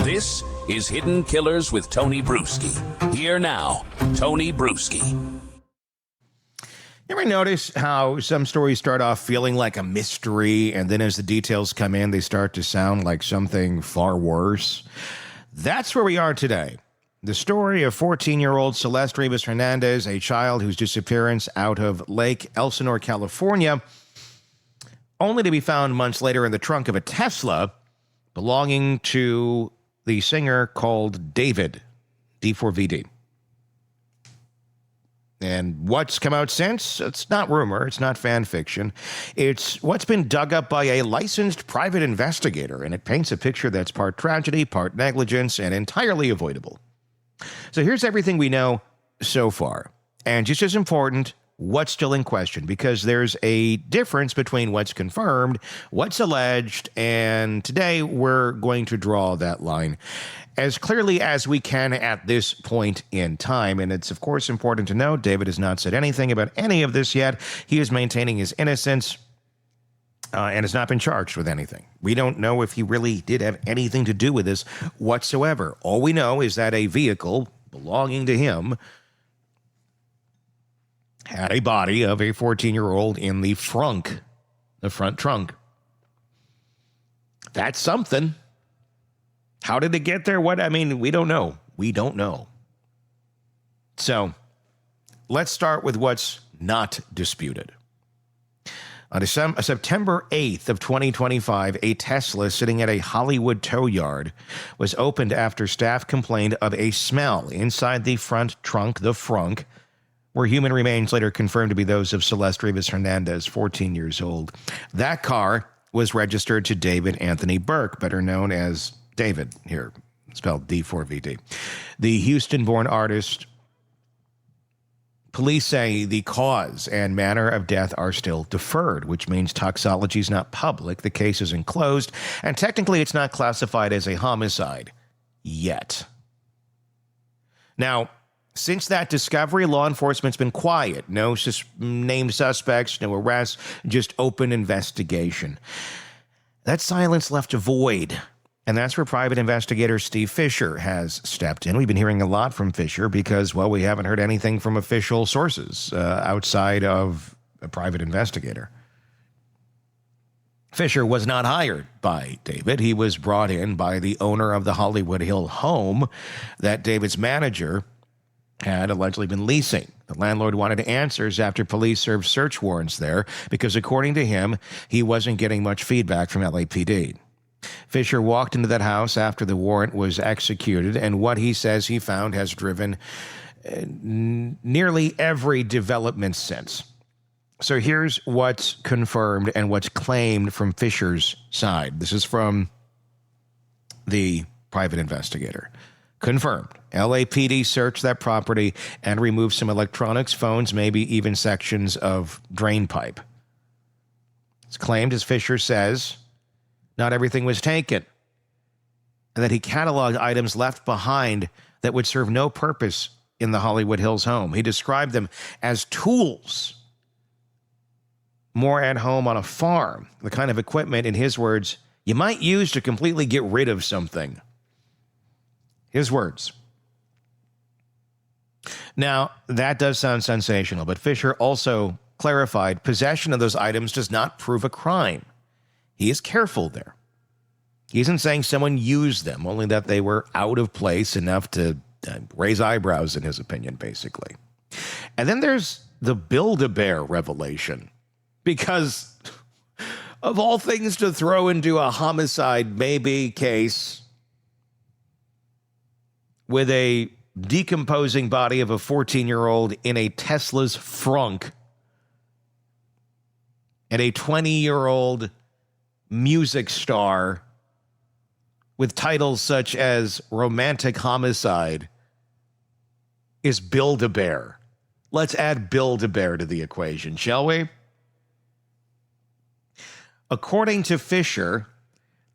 This is Hidden Killers with Tony Brueski. Here now, Tony Brueski. You ever notice how some stories start off feeling like a mystery, and then as the details come in, they start to sound like something far worse? That's where we are today. The story of 14-year-old Celeste Rivas Hernandez, a child whose disappearance out of Lake Elsinore, California, only to be found months later in the trunk of a Tesla belonging to the singer called David, D4VD. And what's come out since? It's not rumor. It's not fan fiction. It's what's been dug up by a licensed private investigator, and it paints a picture that's part tragedy, part negligence, and entirely avoidable. So here's everything we know so far. And just as important, what's still in question, because there's a difference between what's confirmed, what's alleged, and today we're going to draw that line as clearly as we can at this point in time. And it's, of course, important to note David has not said anything about any of this yet. He is maintaining his innocence and has not been charged with anything. We don't know if he really did have anything to do with this whatsoever. All we know is that a vehicle belonging to him had a body of a 14-year-old in the front trunk. That's something. How did it get there? We don't know. We don't know. So let's start with what's not disputed. On September 8th of 2025, a Tesla sitting at a Hollywood tow yard was opened after staff complained of a smell inside the front trunk, the frunk, where human remains later confirmed to be those of Celeste Rivas Hernandez, 14 years old. That car was registered to David Anthony Burke, better known as David, here, spelled D4VD. The Houston-born artist. Police say the cause and manner of death are still deferred, which means toxology is not public, the case isn't closed, and technically it's not classified as a homicide yet. Now, since that discovery, law enforcement's been quiet. No named suspects, no arrests, just open investigation. That silence left a void, and that's where private investigator Steve Fischer has stepped in. We've been hearing a lot from Fischer because, well, we haven't heard anything from official sources outside of a private investigator. Fischer was not hired by David. He was brought in by the owner of the Hollywood Hill home that David's manager had allegedly been leasing. The landlord wanted answers after police served search warrants there because, according to him, he wasn't getting much feedback from LAPD. Fischer walked into that house after the warrant was executed, and what he says he found has driven nearly every development since. So here's what's confirmed and what's claimed from Fischer's side. This is from the private investigator. Confirmed. LAPD searched that property and removed some electronics, phones, maybe even sections of drain pipe. It's claimed, as Fischer says, not everything was taken, and that he cataloged items left behind that would serve no purpose in the Hollywood Hills home. He described them as tools, more at home on a farm, the kind of equipment, in his words, you might use to completely get rid of something. His words. Now, that does sound sensational, but Fischer also clarified possession of those items does not prove a crime. He is careful there. He isn't saying someone used them, only that they were out of place enough to raise eyebrows, in his opinion, basically. And then there's the Build-A-Bear revelation, because of all things to throw into a homicide maybe case with a decomposing body of a 14-year-old in a Tesla's frunk and a 20-year-old music star with titles such as Romantic Homicide is Build-A-Bear. Let's add Build-A-Bear to the equation, shall we? According to Fischer,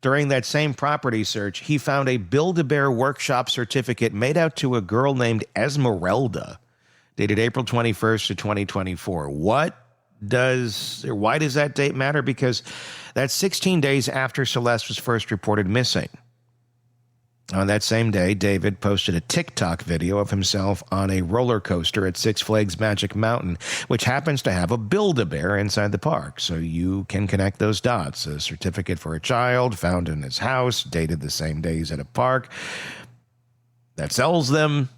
during that same property search, he found a Build-A-Bear workshop certificate made out to a girl named Esmeralda, dated April 21st to 2024. Why does that date matter? Because that's 16 days after Celeste was first reported missing. On that same day, David posted a TikTok video of himself on a roller coaster at Six Flags Magic Mountain, which happens to have a Build-A-Bear inside the park. So you can connect those dots. A certificate for a child found in his house, dated the same day he's at a park, that sells them.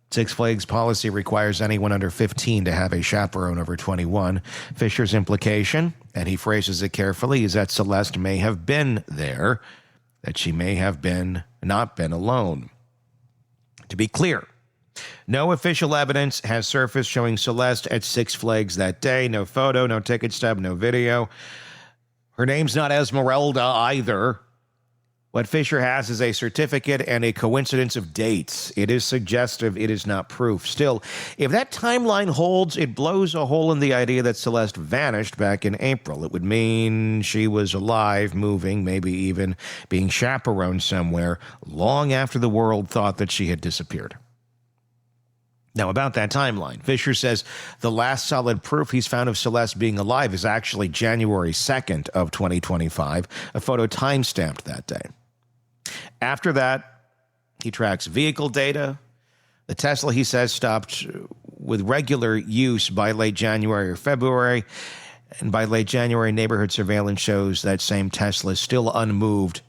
Six Flags policy requires anyone under 15 to have a chaperone over 21. Fischer's implication, and he phrases it carefully, is that Celeste may have been there, that she may have not been alone. To be clear, no official evidence has surfaced showing Celeste at Six Flags that day. No photo, no ticket stub, no video. Her name's not Esmeralda either. What Fischer has is a certificate and a coincidence of dates. It is suggestive. It is not proof. Still, if that timeline holds, it blows a hole in the idea that Celeste vanished back in April. It would mean she was alive, moving, maybe even being chaperoned somewhere long after the world thought that she had disappeared. Now, about that timeline, Fischer says the last solid proof he's found of Celeste being alive is actually January 2nd of 2025, a photo time-stamped that day. After that, he tracks vehicle data. The Tesla, he says, stopped with regular use by late January or February. And by late January, neighborhood surveillance shows that same Tesla is still unmoved,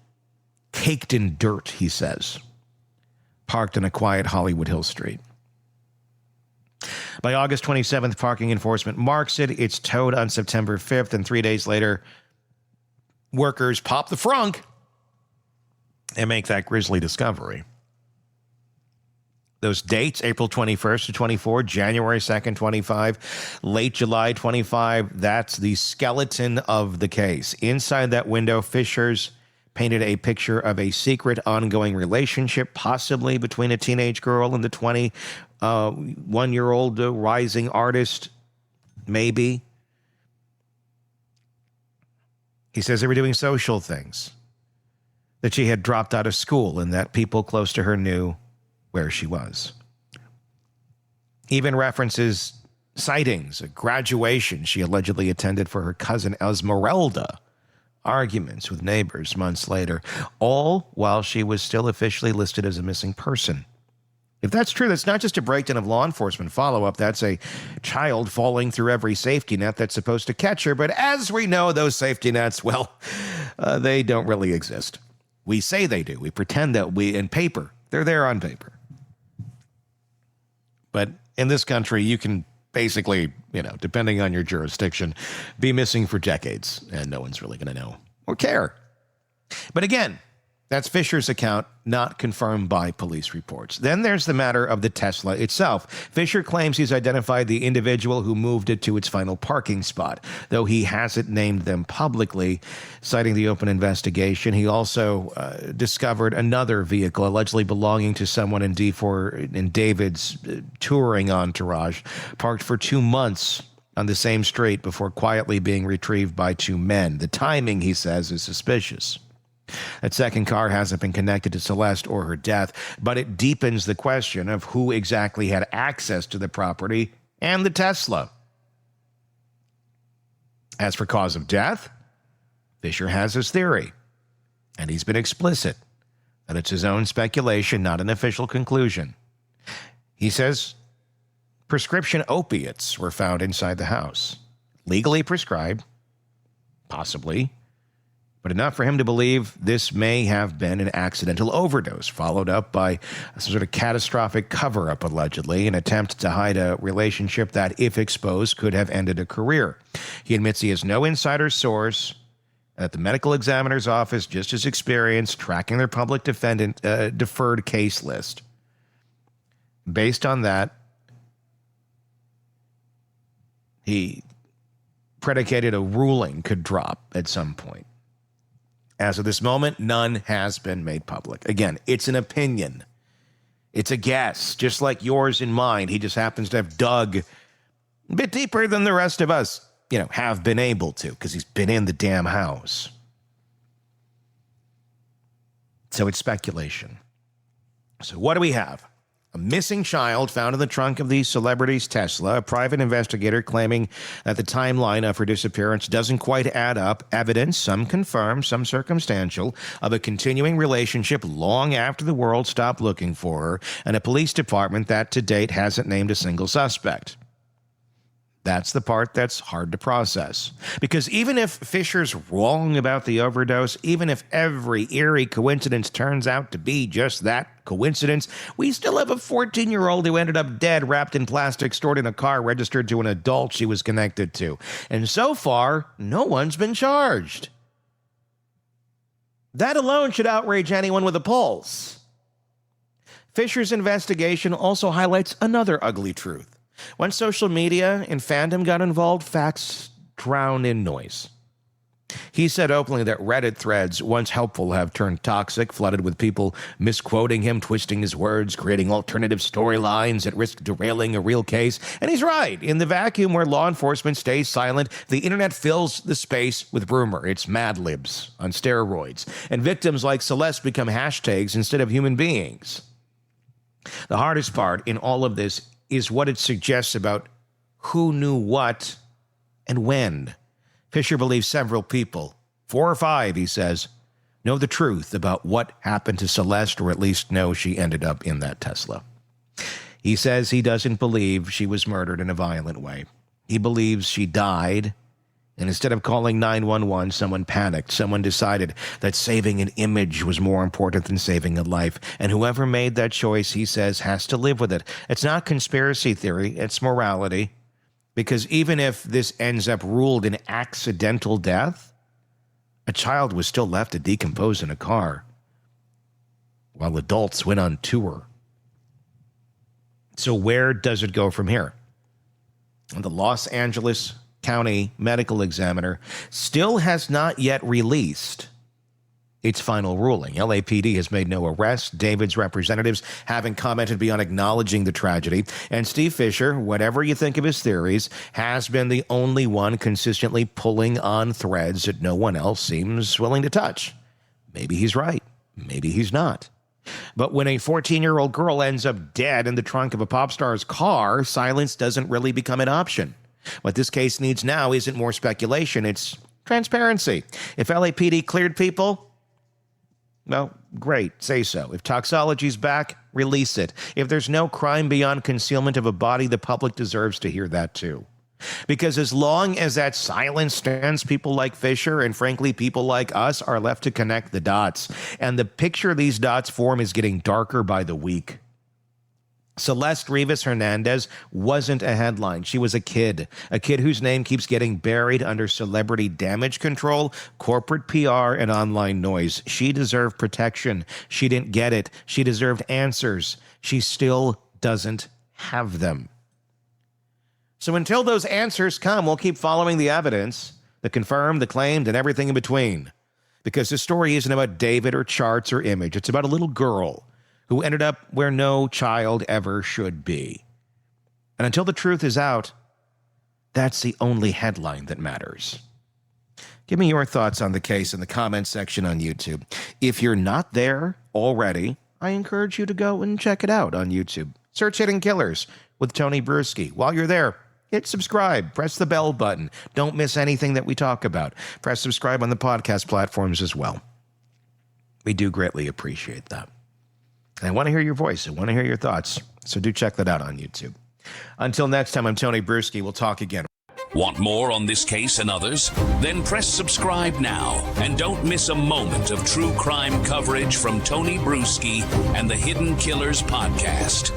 caked in dirt, he says, parked on a quiet Hollywood Hill street. By August 27th, parking enforcement marks it. It's towed on September 5th, and 3 days later, workers pop the frunk and make that grisly discovery. Those dates, April 21st to 24, January 2nd, 25, late July 25, that's the skeleton of the case. Inside that window, Fischer's painted a picture of a secret ongoing relationship, possibly between a teenage girl and the 21-year-old rising artist, maybe. He says they were doing social things, that she had dropped out of school and that people close to her knew where she was. Even references sightings, a graduation she allegedly attended for her cousin Esmeralda, arguments with neighbors months later, all while she was still officially listed as a missing person. If that's true, that's not just a breakdown of law enforcement follow-up. That's a child falling through every safety net that's supposed to catch her. But as we know, those safety nets, well, they don't really exist. We say they do. We pretend that in paper, they're there on paper. But in this country, you can basically, depending on your jurisdiction, be missing for decades, and no one's really going to know or care. But again, that's Fischer's account, not confirmed by police reports. Then there's the matter of the Tesla itself. Fischer claims he's identified the individual who moved it to its final parking spot, though he hasn't named them publicly, citing the open investigation. He also discovered another vehicle allegedly belonging to someone in David's touring entourage, parked for 2 months on the same street before quietly being retrieved by 2 men. The timing, he says, is suspicious. That second car hasn't been connected to Celeste or her death, but it deepens the question of who exactly had access to the property and the Tesla. As for cause of death, Fischer has his theory, and he's been explicit that it's his own speculation, not an official conclusion. He says prescription opiates were found inside the house, legally prescribed, possibly, but enough for him to believe this may have been an accidental overdose, followed up by some sort of catastrophic cover-up, allegedly, an attempt to hide a relationship that, if exposed, could have ended a career. He admits he has no insider source, at the medical examiner's office, just as experienced, tracking their public defendant deferred case list. Based on that, he predicated a ruling could drop at some point. As of this moment, none has been made public. Again, it's an opinion. It's a guess, just like yours and mine. He just happens to have dug a bit deeper than the rest of us, have been able to, because he's been in the damn house. So it's speculation. So what do we have? A missing child found in the trunk of the celebrity's Tesla. A private investigator claiming that the timeline of her disappearance doesn't quite add up. Evidence, some confirmed, some circumstantial, of a continuing relationship long after the world stopped looking for her, and a police department that to date hasn't named a single suspect. That's the part that's hard to process. Because even if Fischer's wrong about the overdose, even if every eerie coincidence turns out to be just that coincidence, we still have a 14-year-old who ended up dead, wrapped in plastic, stored in a car registered to an adult she was connected to. And so far, no one's been charged. That alone should outrage anyone with a pulse. Fischer's investigation also highlights another ugly truth. Once social media and fandom got involved, facts drowned in noise. He said openly that Reddit threads, once helpful, have turned toxic, flooded with people misquoting him, twisting his words, creating alternative storylines that risk derailing a real case. And he's right. In the vacuum where law enforcement stays silent, the internet fills the space with rumor. It's Mad Libs on steroids. And victims like Celeste become hashtags instead of human beings. The hardest part in all of this is what it suggests about who knew what and when. Fischer believes several people, 4 or 5, he says, know the truth about what happened to Celeste, or at least know she ended up in that Tesla. He says he doesn't believe she was murdered in a violent way. He believes she died, and instead of calling 911, someone panicked. Someone decided that saving an image was more important than saving a life. And whoever made that choice, he says, has to live with it. It's not conspiracy theory, it's morality. Because even if this ends up ruled an accidental death, a child was still left to decompose in a car while adults went on tour. So where does it go from here? The Los Angeles County medical examiner still has not yet released its final ruling. LAPD has made no arrests. David's representatives haven't commented beyond acknowledging the tragedy. And Steve Fischer, whatever you think of his theories, has been the only one consistently pulling on threads that no one else seems willing to touch. Maybe he's right. Maybe he's not. But when a 14-year-old girl ends up dead in the trunk of a pop star's car, silence doesn't really become an option. What this case needs now isn't more speculation, it's transparency. If LAPD cleared people, well, great, say so. If toxology's back, release it. If there's no crime beyond concealment of a body, the public deserves to hear that too. Because as long as that silence stands, people like Fischer and frankly people like us are left to connect the dots. And the picture these dots form is getting darker by the week. Celeste Rivas Hernandez wasn't a headline. She was a kid whose name keeps getting buried under celebrity damage control, corporate PR, and online noise. She deserved protection. She didn't get it. She deserved answers. She still doesn't have them. So until those answers come, we'll keep following the evidence, the confirmed, the claimed, and everything in between. Because this story isn't about David or charts or image. It's about a little girl who ended up where no child ever should be. And until the truth is out, that's the only headline that matters. Give me your thoughts on the case in the comments section on YouTube. If you're not there already, I encourage you to go and check it out on YouTube. Search Hidden Killers with Tony Brueski. While you're there, hit subscribe. Press the bell button. Don't miss anything that we talk about. Press subscribe on the podcast platforms as well. We do greatly appreciate that. And I want to hear your voice. I want to hear your thoughts. So do check that out on YouTube. Until next time, I'm Tony Brueski. We'll talk again. Want more on this case and others? Then press subscribe now and don't miss a moment of true crime coverage from Tony Brueski and the Hidden Killers podcast.